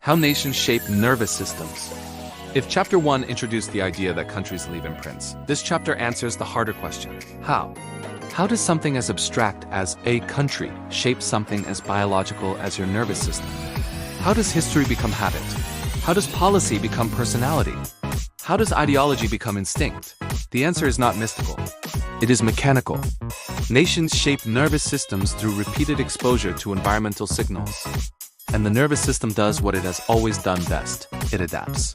How nations shape nervous systems. If Chapter 1 introduced the idea that countries leave imprints, this chapter answers the harder question: how? How does something as abstract as a country shape something as biological as your nervous system? How does history become habit? How does policy become personality? How does ideology become instinct? The answer is not mystical. It is mechanical. Nations shape nervous systems through repeated exposure to environmental signals. And the nervous system does what it has always done best: it adapts.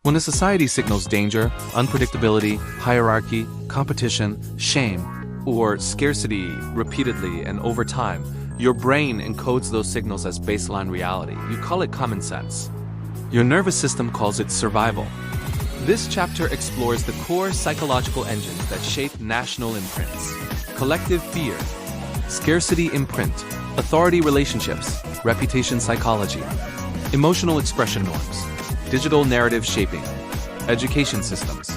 When a society signals danger, unpredictability, hierarchy, competition, shame, or scarcity repeatedly and over time, your brain encodes those signals as baseline reality. You call it common sense. Your nervous system calls it survival. This chapter explores the core psychological engines that shape national imprints: collective fear, scarcity imprint, authority relationships, reputation psychology, emotional expression norms, digital narrative shaping, education systems,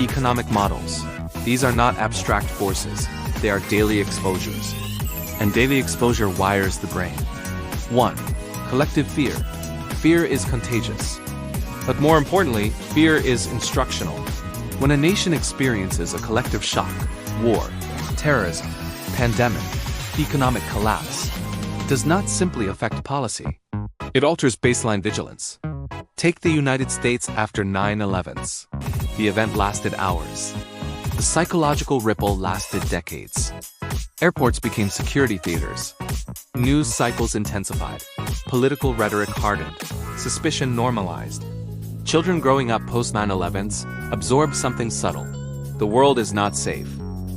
economic models. These are not abstract forces, they are daily exposures. And daily exposure wires the brain. 1. Collective fear. Fear is contagious. But more importantly, fear is instructional. When a nation experiences a collective shock, war, terrorism, pandemic, economic collapse, it does not simply affect policy. It alters baseline vigilance. Take the United States after 9/11s. The event lasted hours. The psychological ripple lasted decades. Airports became security theaters. News cycles intensified. Political rhetoric hardened. Suspicion normalized. Children growing up post-9/11s absorb something subtle: the world is not safe.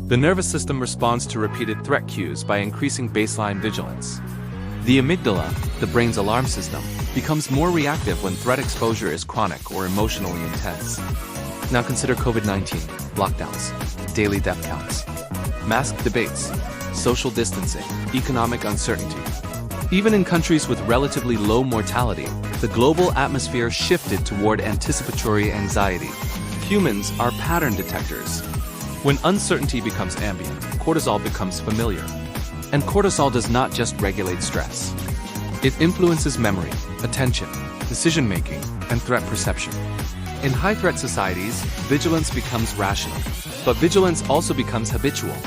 The nervous system responds to repeated threat cues by increasing baseline vigilance. The amygdala, the brain's alarm system, becomes more reactive when threat exposure is chronic or emotionally intense. Now consider COVID-19, lockdowns, daily death counts, mask debates, social distancing, economic uncertainty. Even in countries with relatively low mortality, the global atmosphere shifted toward anticipatory anxiety. Humans are pattern detectors. When uncertainty becomes ambient, cortisol becomes familiar. And cortisol does not just regulate stress. It influences memory, attention, decision-making, and threat perception. In high-threat societies, vigilance becomes rational, but vigilance also becomes habitual.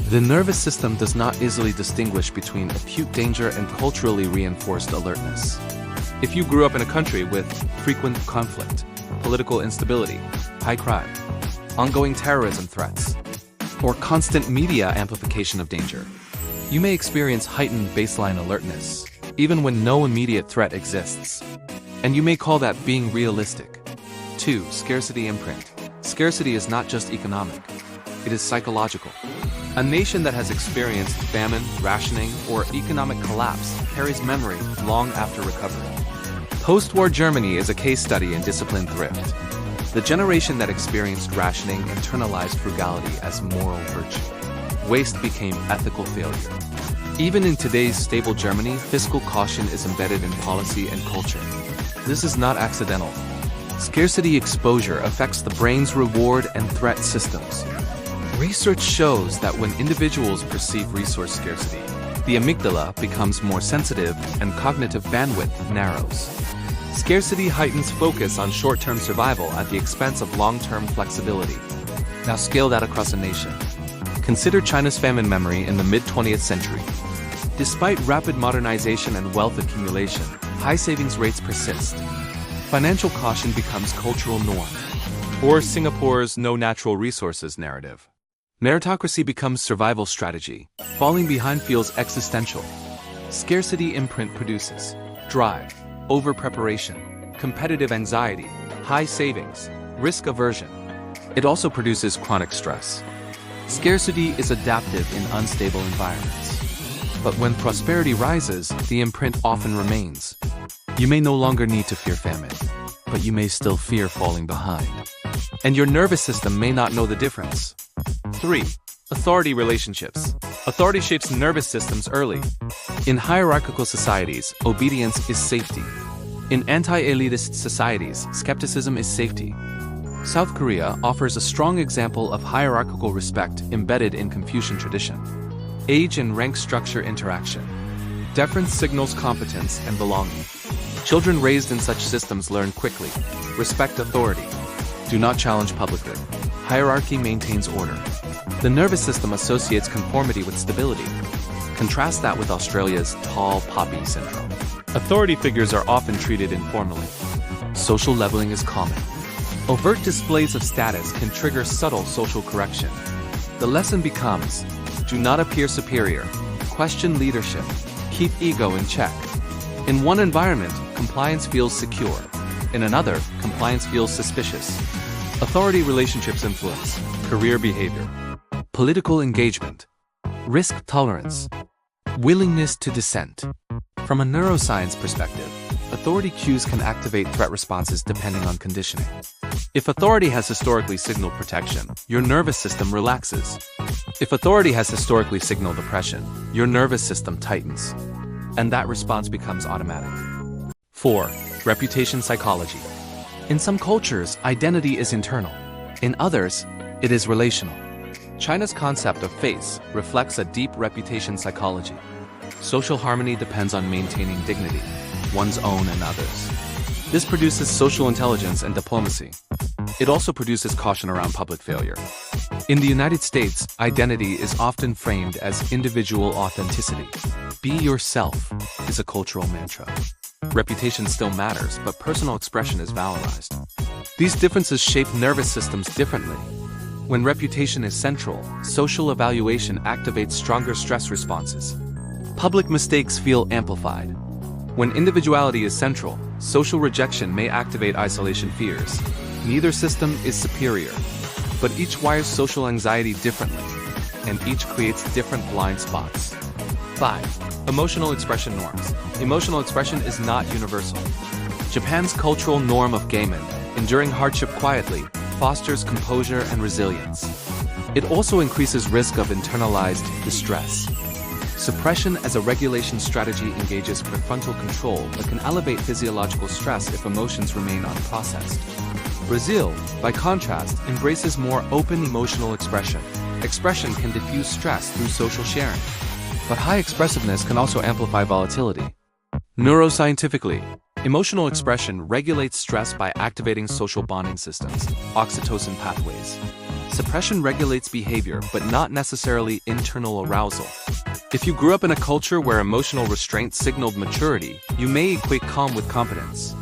The nervous system does not easily distinguish between acute danger and culturally reinforced alertness. If you grew up in a country with frequent conflict, political instability, high crime, ongoing terrorism threats, or constant media amplification of danger, you may experience heightened baseline alertness, even when no immediate threat exists. And you may call that being realistic. 2. Scarcity imprint. Scarcity is not just economic, it is psychological. A nation that has experienced famine, rationing, or economic collapse carries memory long after recovery. Post-war Germany is a case study in disciplined thrift. The generation that experienced rationing internalized frugality as moral virtue. Waste became ethical failure. Even in today's stable Germany, fiscal caution is embedded in policy and culture. This is not accidental. Scarcity exposure affects the brain's reward and threat systems. Research shows that when individuals perceive resource scarcity, the amygdala becomes more sensitive and cognitive bandwidth narrows. Scarcity heightens focus on short-term survival at the expense of long-term flexibility. Now scale that across a nation. Consider China's famine memory in the mid-20th century. Despite rapid modernization and wealth accumulation, high savings rates persist. Financial caution becomes cultural norm. Or Singapore's no natural resources narrative. Meritocracy becomes survival strategy. Falling behind feels existential. Scarcity imprint produces drive, over-preparation, competitive anxiety, high savings, risk aversion. It also produces chronic stress. Scarcity is adaptive in unstable environments. But when prosperity rises, the imprint often remains. You may no longer need to fear famine, but you may still fear falling behind. And your nervous system may not know the difference. 3. Authority relationships. Authority shapes nervous systems early. In hierarchical societies, obedience is safety. In anti-elitist societies, skepticism is safety. South Korea offers a strong example of hierarchical respect embedded in Confucian tradition. Age and rank structure interaction. Deference signals competence and belonging. Children raised in such systems learn quickly. Respect authority. Do not challenge publicly. Hierarchy maintains order. The nervous system associates conformity with stability. Contrast that with Australia's tall poppy syndrome. Authority figures are often treated informally. Social leveling is common. Overt displays of status can trigger subtle social correction. The lesson becomes, do not appear superior, question leadership, keep ego in check. In one environment, compliance feels secure. In another, compliance feels suspicious. Authority relationships influence career behavior, political engagement, risk tolerance, willingness to dissent. From a neuroscience perspective, authority cues can activate threat responses depending on conditioning. If authority has historically signaled protection, your nervous system relaxes. If authority has historically signaled oppression, your nervous system tightens. And that response becomes automatic. 4. Reputation psychology. In some cultures, identity is internal. In others, it is relational. China's concept of face reflects a deep reputation psychology. Social harmony depends on maintaining dignity, one's own and others. This produces social intelligence and diplomacy. It also produces caution around public failure. In the United States, identity is often framed as individual authenticity. Be yourself is a cultural mantra. Reputation still matters, but personal expression is valorized. These differences shape nervous systems differently. When reputation is central, social evaluation activates stronger stress responses. Public mistakes feel amplified. When individuality is central, social rejection may activate isolation fears. Neither system is superior, but each wires social anxiety differently, and each creates different blind spots. 5. Emotional expression norms. Emotional expression is not universal. Japan's cultural norm of gamen, enduring hardship quietly, fosters composure and resilience. It also increases risk of internalized distress. Suppression as a regulation strategy engages prefrontal control but can elevate physiological stress if emotions remain unprocessed. Brazil, by contrast, embraces more open emotional expression. Expression can diffuse stress through social sharing. But high expressiveness can also amplify volatility. Neuroscientifically, emotional expression regulates stress by activating social bonding systems, oxytocin pathways. Suppression regulates behavior, but not necessarily internal arousal. If you grew up in a culture where emotional restraint signaled maturity, you may equate calm with confidence.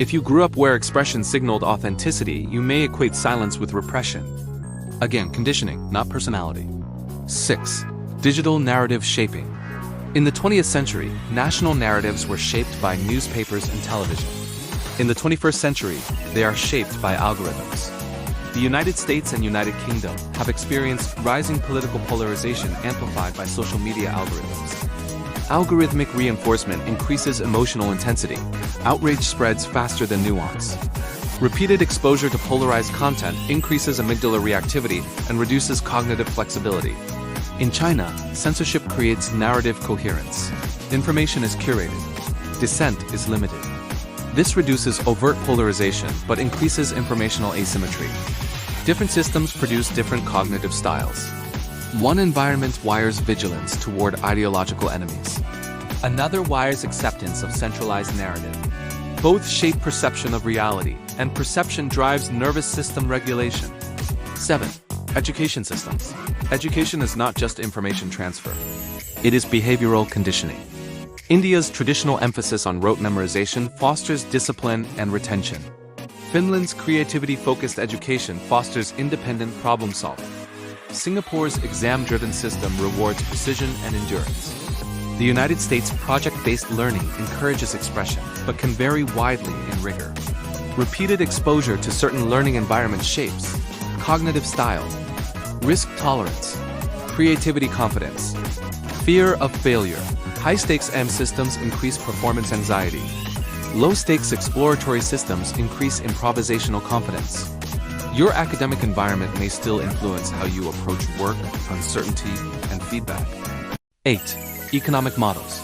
If you grew up where expression signaled authenticity, you may equate silence with repression. Again, conditioning, not personality. 6. Digital narrative shaping. In the 20th century, national narratives were shaped by newspapers and television. In the 21st century, they are shaped by algorithms. The United States and United Kingdom have experienced rising political polarization amplified by social media algorithms. Algorithmic reinforcement increases emotional intensity. Outrage spreads faster than nuance. Repeated exposure to polarized content increases amygdala reactivity and reduces cognitive flexibility. In China, censorship creates narrative coherence. Information is curated. Dissent is limited. This reduces overt polarization but increases informational asymmetry. Different systems produce different cognitive styles. One environment wires vigilance toward ideological enemies. Another wires acceptance of centralized narrative. Both shape perception of reality, and perception drives nervous system regulation. 7. Education systems. Education is not just information transfer. It is behavioral conditioning. India's traditional emphasis on rote memorization fosters discipline and retention. Finland's creativity-focused education fosters independent problem-solving. Singapore's exam-driven system rewards precision and endurance. The United States' project-based learning encourages expression, but can vary widely in rigor. Repeated exposure to certain learning environments shapes cognitive style, risk tolerance, creativity confidence, fear of failure. High-stakes M systems increase performance anxiety. Low-stakes exploratory systems increase improvisational confidence. Your academic environment may still influence how you approach work, uncertainty, and feedback. 8. Economic models.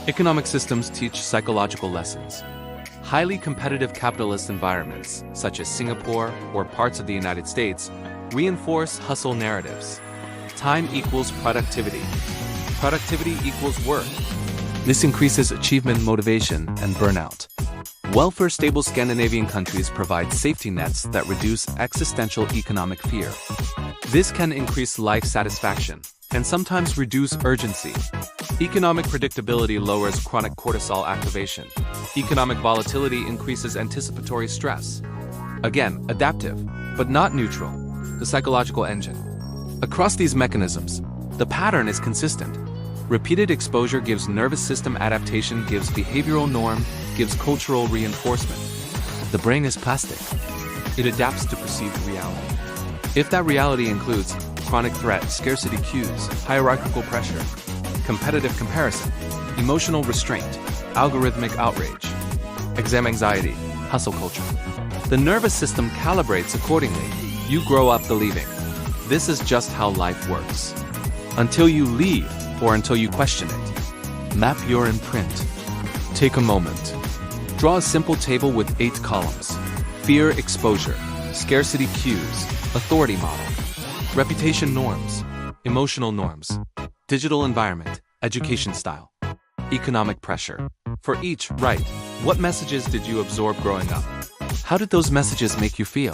Economic systems teach psychological lessons. Highly competitive capitalist environments, such as Singapore or parts of the United States, reinforce hustle narratives. Time equals productivity. Productivity equals work. This increases achievement, motivation, and burnout. Welfare-stable Scandinavian countries provide safety nets that reduce existential economic fear. This can increase life satisfaction and sometimes reduce urgency. Economic predictability lowers chronic cortisol activation. Economic volatility increases anticipatory stress. Again, adaptive, but not neutral. The psychological engine. Across these mechanisms, the pattern is consistent. Repeated exposure gives nervous system adaptation, gives behavioral norm, gives cultural reinforcement. The brain is plastic. It adapts to perceived reality. If that reality includes chronic threat, scarcity cues, hierarchical pressure, competitive comparison, emotional restraint, algorithmic outrage, exam anxiety, hustle culture, the nervous system calibrates accordingly. You grow up believing this is just how life works. Until you leave or until you question it. Map your imprint. Take a moment. Draw a simple table with 8 columns. Fear exposure, scarcity cues, authority model, reputation norms, emotional norms, digital environment, education style, economic pressure. For each, write, what messages did you absorb growing up? How did those messages make you feel?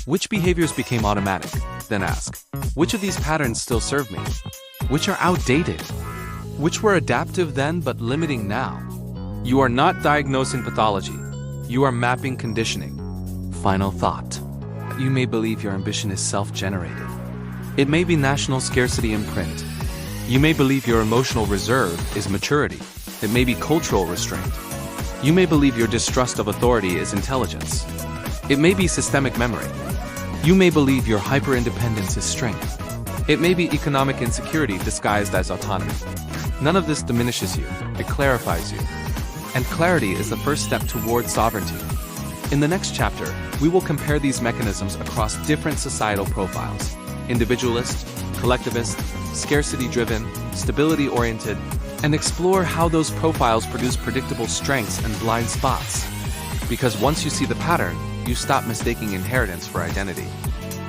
Which behaviors became automatic? Then ask, which of these patterns still serve me? Which are outdated? Which were adaptive then but limiting now? You are not diagnosing pathology. You are mapping conditioning. Final thought. You may believe your ambition is self-generated. It may be national scarcity imprint. You may believe your emotional reserve is maturity. It may be cultural restraint. You may believe your distrust of authority is intelligence. It may be systemic memory. You may believe your hyper-independence is strength. It may be economic insecurity disguised as autonomy. None of this diminishes you, it clarifies you. And clarity is the first step toward sovereignty. In the next chapter, we will compare these mechanisms across different societal profiles: individualist, collectivist, scarcity-driven, stability-oriented, and explore how those profiles produce predictable strengths and blind spots. Because once you see the pattern, you stop mistaking inheritance for identity.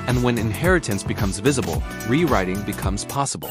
And when inheritance becomes visible, rewriting becomes possible.